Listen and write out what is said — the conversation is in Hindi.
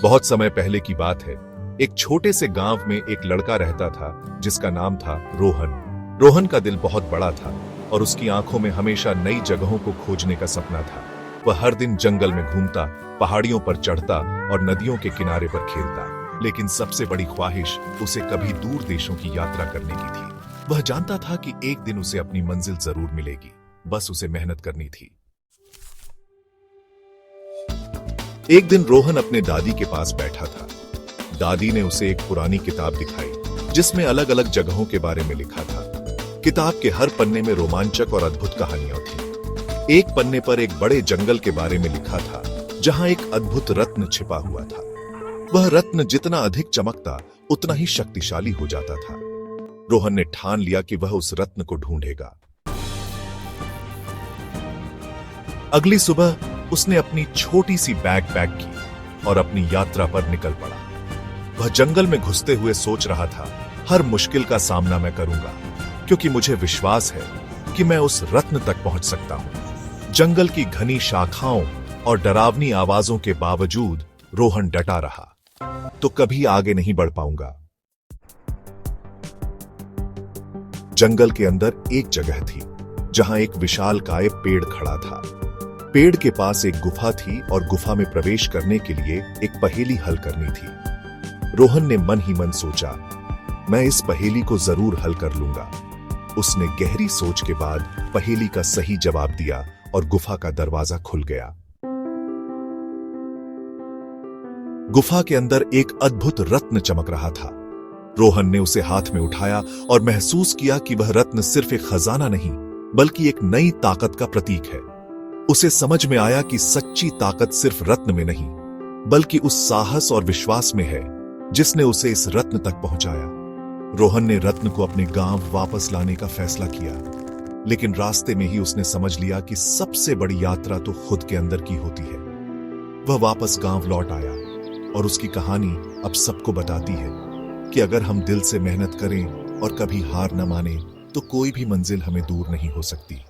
बहुत समय पहले की बात है। एक छोटे से गांव में एक लड़का रहता था जिसका नाम था रोहन। रोहन का दिल बहुत बड़ा था और उसकी आंखों में हमेशा नई जगहों को खोजने का सपना था। वह हर दिन जंगल में घूमता, पहाड़ियों पर चढ़ता और नदियों के किनारे पर खेलता। लेकिन सबसे बड़ी ख्वाहिश उसे कभी दूर देशों की यात्रा करने की थी। वह जानता था कि एक दिन उसे अपनी मंजिल जरूर मिलेगी, बस उसे मेहनत करनी थी। एक दिन रोहन अपने दादी के पास बैठा था। दादी ने उसे एक पुरानी किताब दिखाई जिसमें अलग अलग जगहों के बारे में लिखा था। किताब के हर पन्ने में रोमांचक और अद्भुत कहानियां थीं। एक पन्ने पर एक बड़े जंगल के बारे में लिखा था जहां एक अद्भुत रत्न छिपा हुआ था। वह रत्न जितना अधिक चमकता उतना ही शक्तिशाली हो जाता था। रोहन ने ठान लिया कि वह उस रत्न को ढूंढेगा। अगली सुबह उसने अपनी छोटी सी बैग पैक की और अपनी यात्रा पर निकल पड़ा। वह जंगल में घुसते हुए सोच रहा था, हर मुश्किल का सामना मैं करूंगा, क्योंकि मुझे विश्वास है कि मैं उस रत्न तक पहुंच सकता हूं। जंगल की घनी शाखाओं और डरावनी आवाजों के बावजूद रोहन डटा रहा, तो कभी आगे नहीं बढ़ पाऊंगा। जंगल के अंदर एक जगह थी जहां एक विशालकाय पेड़ खड़ा था। पेड़ के पास एक गुफा थी और गुफा में प्रवेश करने के लिए एक पहेली हल करनी थी। रोहन ने मन ही मन सोचा, मैं इस पहेली को जरूर हल कर लूंगा। उसने गहरी सोच के बाद पहेली का सही जवाब दिया और गुफा का दरवाजा खुल गया। गुफा के अंदर एक अद्भुत रत्न चमक रहा था। रोहन ने उसे हाथ में उठाया और महसूस किया कि वह रत्न सिर्फ एक खजाना नहीं, बल्कि एक नई ताकत का प्रतीक है। उसे समझ में आया कि सच्ची ताकत सिर्फ रत्न में नहीं, बल्कि उस साहस और विश्वास में है जिसने उसे इस रत्न तक पहुंचाया। रोहन ने रत्न को अपने गांव वापस लाने का फैसला किया, लेकिन रास्ते में ही उसने समझ लिया कि सबसे बड़ी यात्रा तो खुद के अंदर की होती है। वह वापस गांव लौट आया और उसकी कहानी अब सबको बताती है कि अगर हम दिल से मेहनत करें और कभी हार न माने तो कोई भी मंजिल हमें दूर नहीं हो सकती।